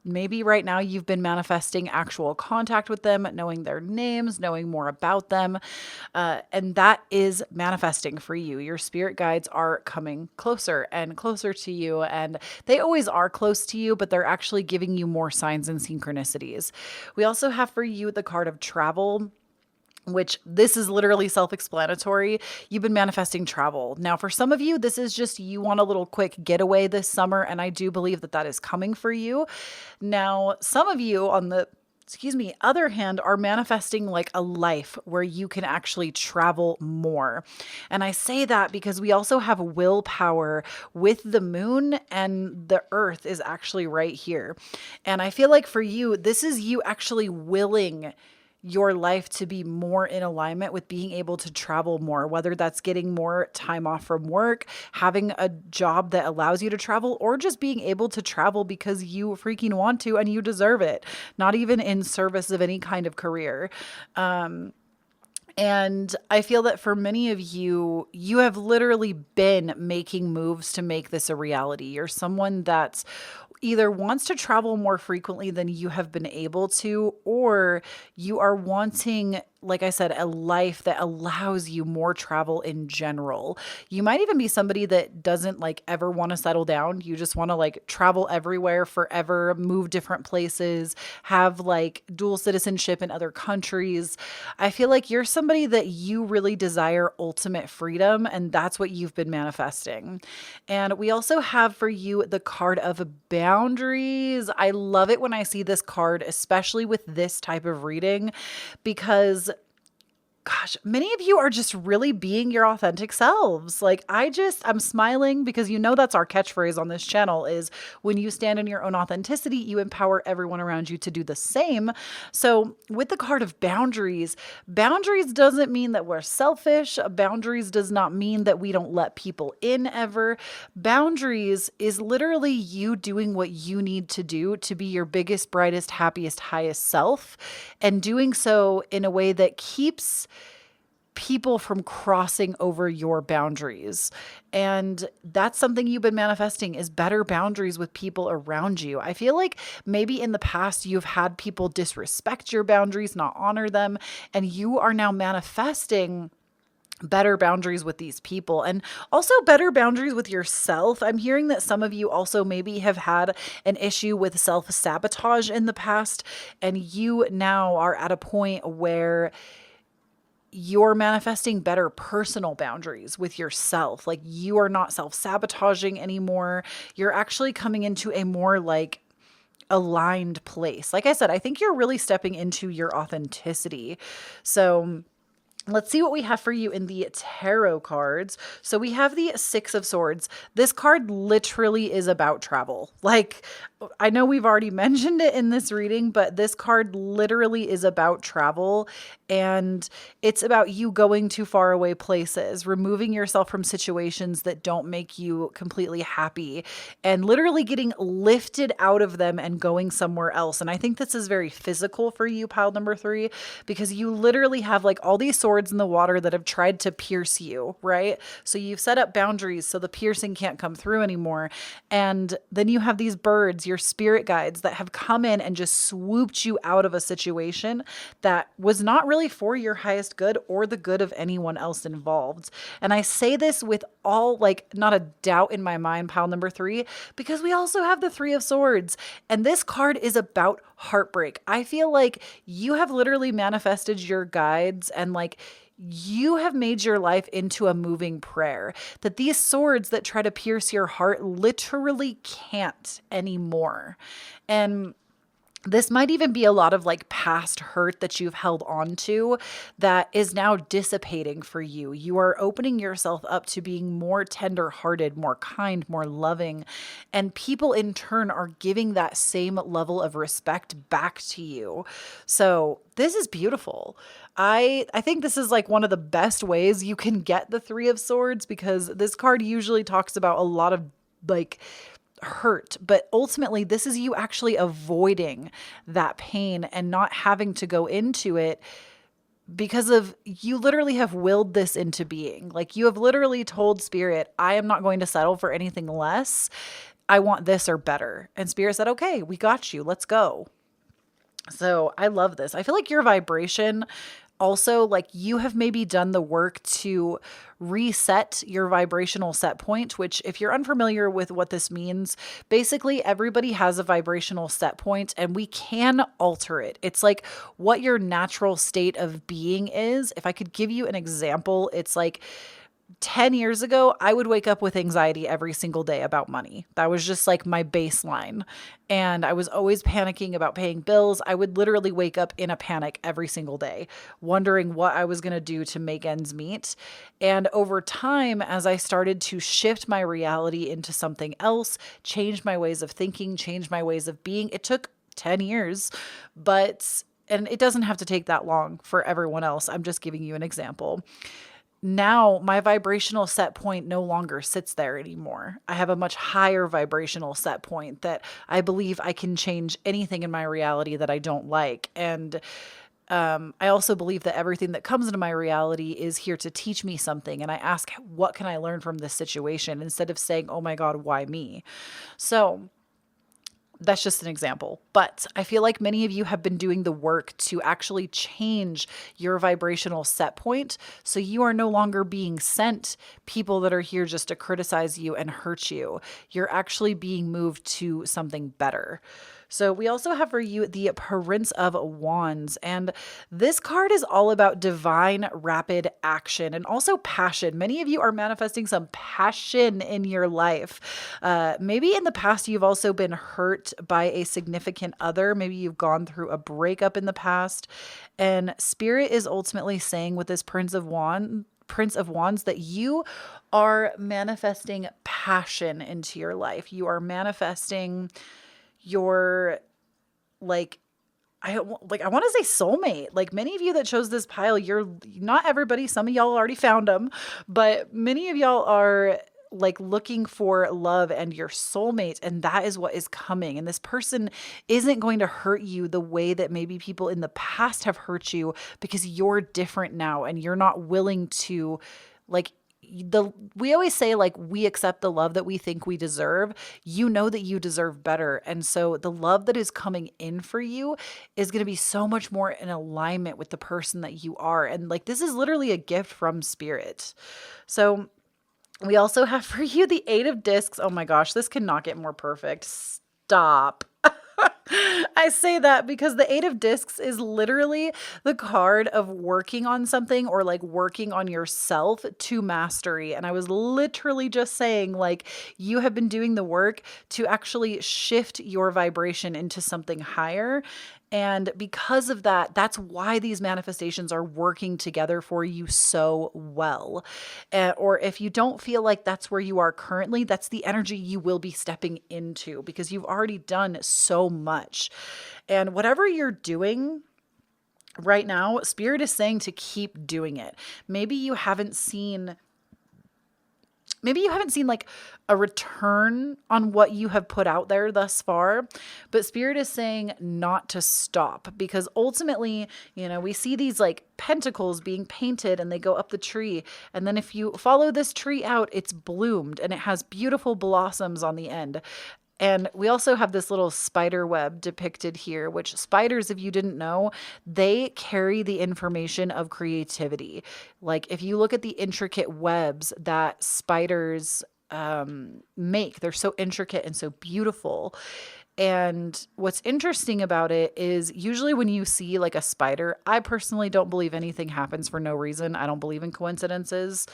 Maybe right now you've been manifesting actual contact with them, knowing their names, knowing more about them. And that is manifesting for you. Your spirit guides are coming closer and closer to you. And they always are close to you, but they're actually giving you more signs and synchronicities. We also have for you the card of travel, which this is literally self-explanatory. You've been manifesting travel. Now, for some of you, this is just you want a little quick getaway this summer, and I do believe that that is coming for you. Now, some of you on the other hand, are manifesting like a life where you can actually travel more. And I say that because we also have willpower with the moon, and the earth is actually right here. And I feel like for you, this is you actually willing your life to be more in alignment with being able to travel more, whether that's getting more time off from work, having a job that allows you to travel, or just being able to travel because you freaking want to and you deserve it, not even in service of any kind of career. And I feel that for many of you, you have literally been making moves to make this a reality. You're someone that's either wants to travel more frequently than you have been able to, or you are wanting, like I said, a life that allows you more travel in general. You might even be somebody that doesn't like ever want to settle down. You just want to like travel everywhere forever, move different places, have like dual citizenship in other countries. I feel like you're somebody that you really desire ultimate freedom, and that's what you've been manifesting. And we also have for you the card of boundaries. I love it when I see this card, especially with this type of reading, because Gosh, many of you are just really being your authentic selves. I'm smiling because that's our catchphrase on this channel is when you stand in your own authenticity, you empower everyone around you to do the same. So with the card of boundaries, boundaries doesn't mean that we're selfish. Boundaries does not mean that we don't let people in ever. Boundaries is literally you doing what you need to do to be your biggest, brightest, happiest, highest self, and doing so in a way that keeps people from crossing over your boundaries. And that's something you've been manifesting is better boundaries with people around you. I feel like maybe in the past you've had people disrespect your boundaries, not honor them, and you are now manifesting better boundaries with these people and also better boundaries with yourself. I'm hearing that some of you also maybe have had an issue with self-sabotage in the past, and you now are at a point where you're manifesting better personal boundaries with yourself. Like you are not self-sabotaging anymore. You're actually coming into a more aligned place. Like I said, I think you're really stepping into your authenticity. So let's see what we have for you in the tarot cards. So we have the Six of Swords. This card literally is about travel. I know we've already mentioned it in this reading, but this card literally is about travel, and it's about you going to faraway places, removing yourself from situations that don't make you completely happy, and literally getting lifted out of them and going somewhere else. And I think this is very physical for you, pile number 3, because you literally have all these swords in the water that have tried to pierce you, right? So you've set up boundaries so the piercing can't come through anymore. And then you have these birds, your spirit guides, that have come in and just swooped you out of a situation that was not really for your highest good or the good of anyone else involved. And I say this with all, not a doubt in my mind, pile number 3, because we also have the Three of Swords. And this card is about heartbreak. I feel like you have literally manifested your guides and you have made your life into a moving prayer, that these swords that try to pierce your heart literally can't anymore. And this might even be a lot of past hurt that you've held on to that is now dissipating for you. You are opening yourself up to being more tender-hearted, more kind, more loving, and people in turn are giving that same level of respect back to you. So this is beautiful. I think this is one of the best ways you can get the Three of Swords, because this card usually talks about a lot of hurt, but ultimately this is you actually avoiding that pain and not having to go into it because of you literally have willed this into being. You have literally told Spirit, I am not going to settle for anything less. I want this or better. And Spirit said, okay, we got you. Let's go. So I love this. I feel like your vibration also, you have maybe done the work to reset your vibrational set point, which if you're unfamiliar with what this means, basically everybody has a vibrational set point and we can alter it. It's what your natural state of being is. If I could give you an example, it's 10 years ago, I would wake up with anxiety every single day about money. That was just my baseline. And I was always panicking about paying bills. I would literally wake up in a panic every single day, wondering what I was going to do to make ends meet. And over time, as I started to shift my reality into something else, change my ways of thinking, change my ways of being, it took 10 years, and it doesn't have to take that long for everyone else. I'm just giving you an example. Now my vibrational set point no longer sits there anymore. I have a much higher vibrational set point that I believe I can change anything in my reality that I don't like. And I also believe that everything that comes into my reality is here to teach me something. And I ask, what can I learn from this situation? Instead of saying, oh my God, why me? So that's just an example, but I feel like many of you have been doing the work to actually change your vibrational set point. So you are no longer being sent people that are here just to criticize you and hurt you. You're actually being moved to something better. So we also have for you the Prince of Wands. And this card is all about divine, rapid action and also passion. Many of you are manifesting some passion in your life. Maybe in the past, you've also been hurt by a significant other. Maybe you've gone through a breakup in the past. And Spirit is ultimately saying with this Prince of Wands that you are manifesting passion into your life. You are manifesting your like I want to say soulmate. Like many of you that chose this pile, you're not everybody. Some of y'all already found them, but many of y'all are like looking for love and your soulmate, and that is what is coming. And this person isn't going to hurt you the way that maybe people in the past have hurt you, because you're different now and you're not willing to like we always say like we accept the love that we think we deserve. You know that you deserve better. And so the love that is coming in for you is going to be so much more in alignment with the person that you are. And like this is literally a gift from Spirit. So we also have for you the Eight of Discs. Oh my gosh, this cannot get more perfect. Stop. I say that because the Eight of Discs is literally the card of working on something or like working on yourself to mastery. And I was literally just saying like you have been doing the work to actually shift your vibration into something higher. And because of that, that's why these manifestations are working together for you so well. Or if you don't feel like that's where you are currently, that's the energy you will be stepping into because you've already done so much. And whatever you're doing right now, Spirit is saying to keep doing it. Maybe you haven't seen like a return on what you have put out there thus far, but Spirit is saying not to stop, because ultimately, we see these like pentacles being painted and they go up the tree. And then if you follow this tree out, it's bloomed and it has beautiful blossoms on the end. And we also have this little spider web depicted here, which spiders, if you didn't know, they carry the information of creativity. Like if you look at the intricate webs that spiders make, they're so intricate and so beautiful. And what's interesting about it is usually when you see like a spider, I personally don't believe anything happens for no reason. I don't believe in coincidences.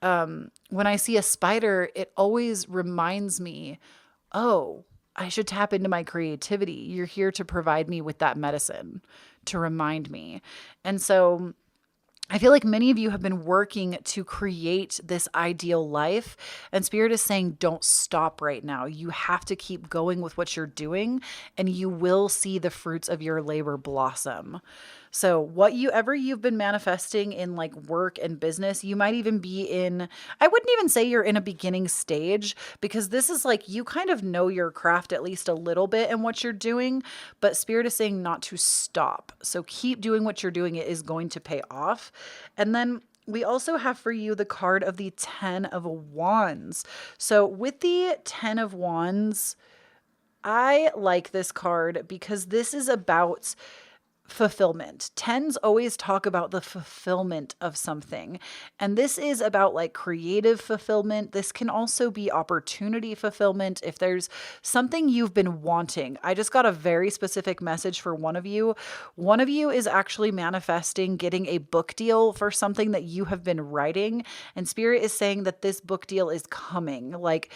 When I see a spider, it always reminds me, oh, I should tap into my creativity. You're here to provide me with that medicine, to remind me. And so I feel like many of you have been working to create this ideal life, and Spirit is saying, don't stop right now. You have to keep going with what you're doing, and you will see the fruits of your labor blossom. So whatever you've been manifesting in like work and business, you might even be I wouldn't even say you're in a beginning stage, because this is like you kind of know your craft at least a little bit and what you're doing, but Spirit is saying not to stop. So keep doing what you're doing. It is going to pay off. And then we also have for you the card of the 10 of Wands. So with the 10 of Wands, I like this card because this is about fulfillment. Tens always talk about the fulfillment of something. And this is about like creative fulfillment. This can also be opportunity fulfillment. If there's something you've been wanting, I just got a very specific message for one of you. One of you is actually manifesting getting a book deal for something that you have been writing. And Spirit is saying that this book deal is coming. Like,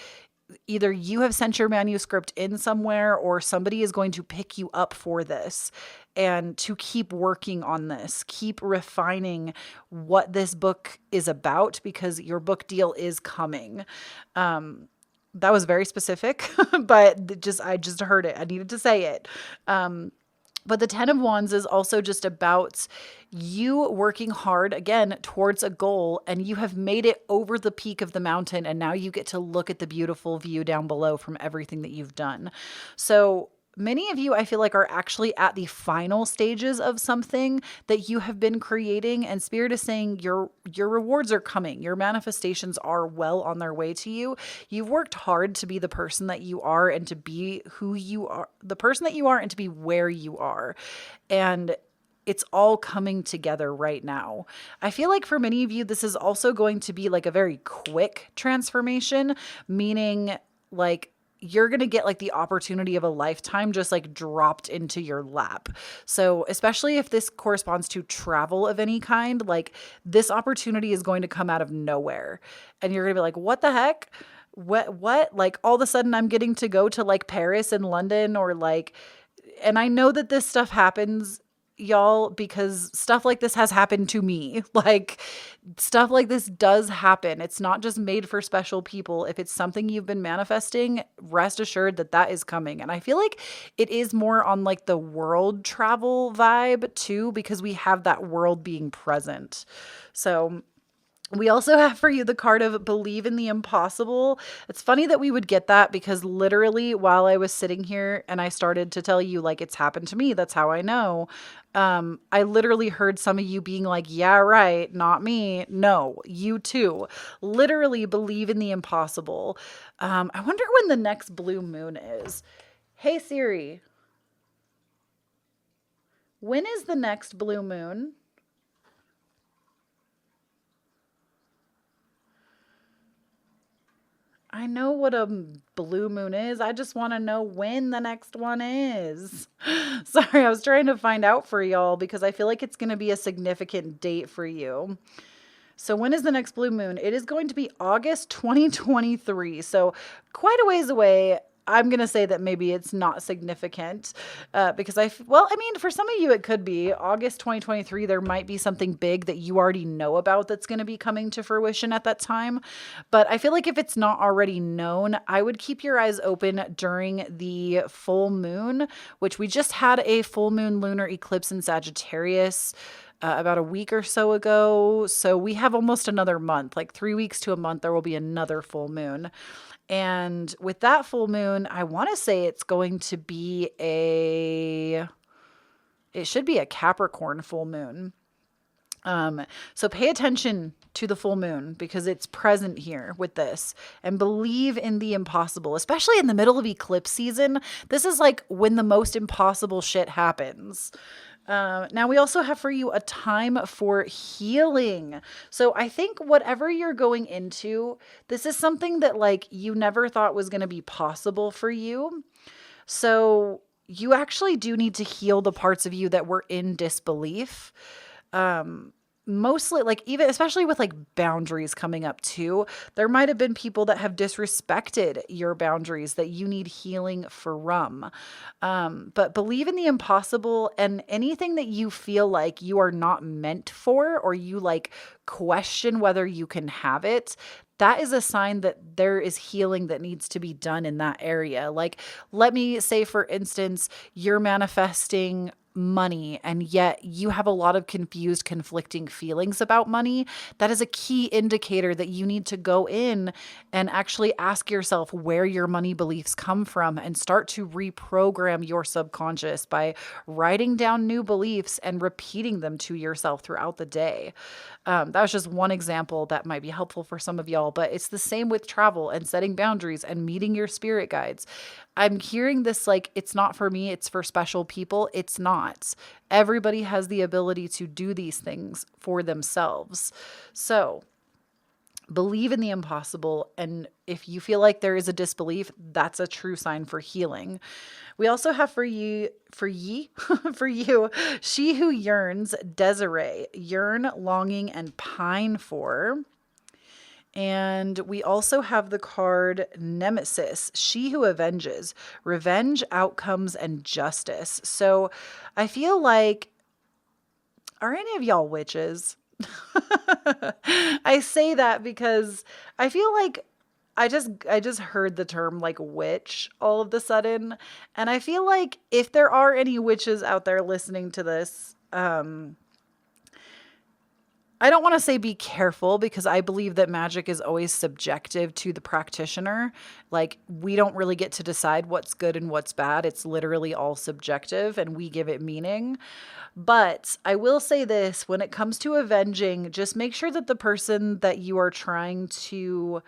either you have sent your manuscript in somewhere or somebody is going to pick you up for this, and to keep working on this, keep refining what this book is about, because your book deal is coming. That was very specific, but I just heard it. I needed to say it. But the 10 of Wands is also just about you working hard, again, towards a goal, and you have made it over the peak of the mountain, and now you get to look at the beautiful view down below from everything that you've done. So many of you, I feel like, are actually at the final stages of something that you have been creating, and Spirit is saying your rewards are coming. Your manifestations are well on their way to you. You've worked hard to be the person that you are and to be who you are, the person that you are, and to be where you are. And it's all coming together right now. I feel like for many of you, this is also going to be like a very quick transformation, meaning like you're going to get like the opportunity of a lifetime just like dropped into your lap. So, especially if this corresponds to travel of any kind, like this opportunity is going to come out of nowhere. And you're going to be like, what the heck? What? Like all of a sudden I'm getting to go to like Paris and London or like, and I know that this stuff happens, y'all, because stuff like this has happened to me. Like stuff like this does happen. It's not just made for special people. If it's something you've been manifesting, rest assured that that is coming. And I feel like it is more on like the world travel vibe too, because we have that world being present. So we also have for you the card of believe in the impossible. It's funny that we would get that because literally while I was sitting here and I started to tell you like it's happened to me, that's how I know. I literally heard some of you being like, yeah, right, not me. No, you too. Literally believe in the impossible. I wonder when the next blue moon is. Hey Siri, when is the next blue moon? I know what a blue moon is. I just want to know when the next one is. Sorry, I was trying to find out for y'all because I feel like it's going to be a significant date for you. So when is the next blue moon? It is going to be August 2023. So quite a ways away. I'm going to say that maybe it's not significant because I mean, for some of you, it could be August 2023. There might be something big that you already know about that's going to be coming to fruition at that time. But I feel like if it's not already known, I would keep your eyes open during the full moon, which we just had a full moon lunar eclipse in Sagittarius about a week or so ago. So we have almost another month, like 3 weeks to a month, there will be another full moon. And with that full moon, I want to say it's going to be it should be a Capricorn full moon. So pay attention to the full moon because it's present here with this and believe in the impossible, especially in the middle of eclipse season. This is like when the most impossible shit happens. Now we also have for you a time for healing. So I think whatever you're going into, this is something that like you never thought was going to be possible for you. So you actually do need to heal the parts of you that were in disbelief. Mostly like even especially with like boundaries coming up too, there might have been people that have disrespected your boundaries that you need healing from. But believe in the impossible, and anything that you feel like you are not meant for or you like question whether you can have it, that is a sign that there is healing that needs to be done in that area. Like, let me say, for instance, you're manifesting money and yet you have a lot of confused, conflicting feelings about money. That is a key indicator that you need to go in and actually ask yourself where your money beliefs come from and start to reprogram your subconscious by writing down new beliefs and repeating them to yourself throughout the day. That was just one example that might be helpful for some of y'all, but it's the same with travel and setting boundaries and meeting your spirit guides. I'm hearing this like, it's not for me, it's for special people. It's not. Everybody has the ability to do these things for themselves. So believe in the impossible. And if you feel like there is a disbelief, that's a true sign for healing. We also have for you, she who yearns, Desiree, yearn, longing, and pine for. And we also have the card Nemesis, she who avenges, revenge, outcomes, and justice. So I feel like, are any of y'all witches? I say that because I feel like I just heard the term like witch all of the sudden. And I feel like if there are any witches out there listening to this, I don't want to say be careful because I believe that magic is always subjective to the practitioner. Like, we don't really get to decide what's good and what's bad. It's literally all subjective and we give it meaning. But I will say this, when it comes to avenging, just make sure that the person that you are trying to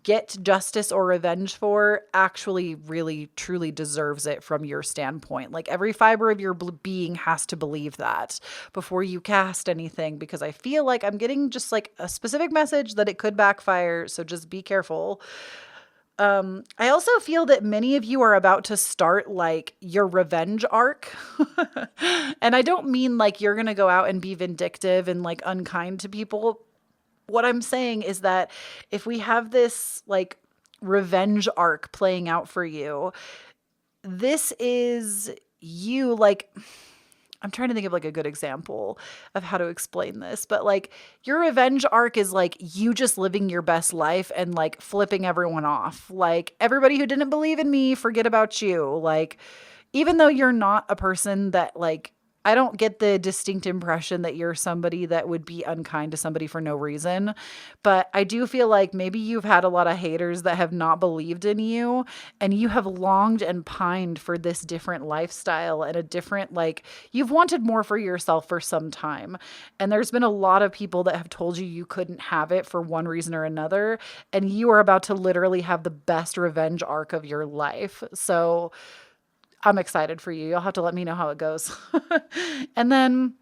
get justice or revenge for actually really truly deserves it from your standpoint. Like, every fiber of your being has to believe that before you cast anything, because I feel like I'm getting just like a specific message that it could backfire. So just be careful. I also feel that many of you are about to start like your revenge arc. And I don't mean like you're going to go out and be vindictive and like unkind to people. What I'm saying is that if we have this like revenge arc playing out for you, this is you like I'm trying to think of like a good example of how to explain this, but like your revenge arc is like you just living your best life and like flipping everyone off. Like everybody who didn't believe in me, forget about you. Like even though you're not a person that like I don't get the distinct impression that you're somebody that would be unkind to somebody for no reason. But I do feel like maybe you've had a lot of haters that have not believed in you and you have longed and pined for this different lifestyle and a different, like, you've wanted more for yourself for some time. And there's been a lot of people that have told you couldn't have it for one reason or another. And you are about to literally have the best revenge arc of your life. So, I'm excited for you. You'll have to let me know how it goes. And then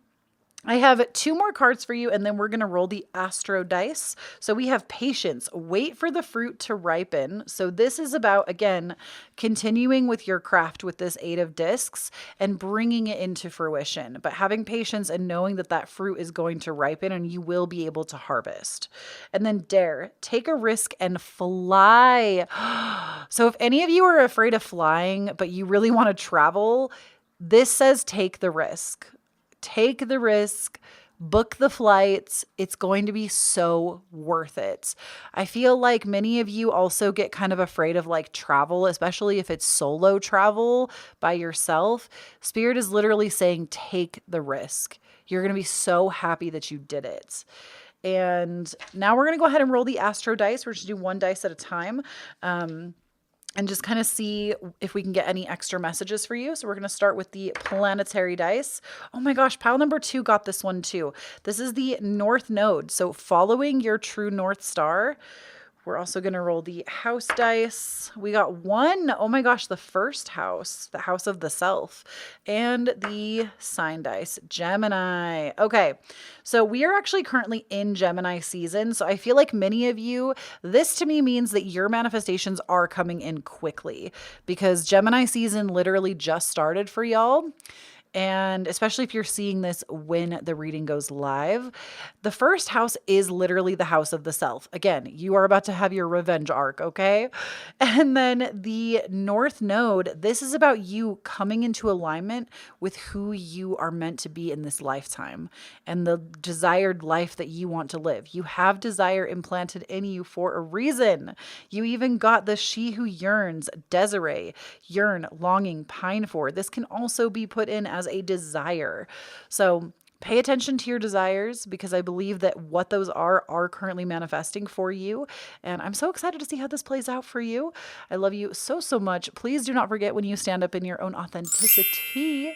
I have two more cards for you, and then we're going to roll the Astro dice. So we have patience. Wait for the fruit to ripen. So this is about, again, continuing with your craft with this Eight of Discs and bringing it into fruition, but having patience and knowing that that fruit is going to ripen and you will be able to harvest. And then dare. Take a risk and fly. So if any of you are afraid of flying, but you really want to travel, this says take the risk. Take the risk, book the flights. It's going to be so worth it. I feel like many of you also get kind of afraid of like travel, especially if it's solo travel by yourself. Spirit is literally saying, take the risk. You're going to be so happy that you did it. And now we're going to go ahead and roll the Astro dice. We're just do one dice at a time. And just kind of see if we can get any extra messages for you. So we're going to start with the planetary dice. Oh my gosh, pile number 2 got this one too. This is the North Node. So following your true North Star. We're also going to roll the house dice. We got 1. Oh my gosh, the first house, the house of the self, and the sign dice, Gemini. Okay, so we are actually currently in Gemini season. So I feel like many of you, this to me means that your manifestations are coming in quickly because Gemini season literally just started for y'all. And especially if you're seeing this when the reading goes live, the first house is literally the house of the self. Again, you are about to have your revenge arc, okay? And then the North Node, this is about you coming into alignment with who you are meant to be in this lifetime and the desired life that you want to live. You have desire implanted in you for a reason. You even got the she who yearns, Desiree, yearn, longing, pine for. This can also be put in as a desire. So pay attention to your desires because I believe that what those are currently manifesting for you. And I'm so excited to see how this plays out for you. I love you so, so much. Please do not forget when you stand up in your own authenticity,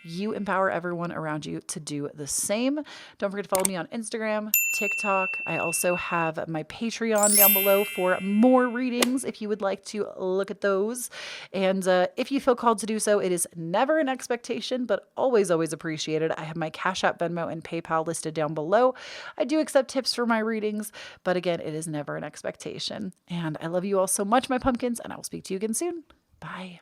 you empower everyone around you to do the same. Don't forget to follow me on Instagram, TikTok. I also have my Patreon down below for more readings if you would like to look at those. And if you feel called to do so, it is never an expectation, but always, always appreciated. I have my Cashapp, Venmo, and PayPal listed down below. I do accept tips for my readings, but again, it is never an expectation. And I love you all so much, my pumpkins, and I will speak to you again soon. Bye.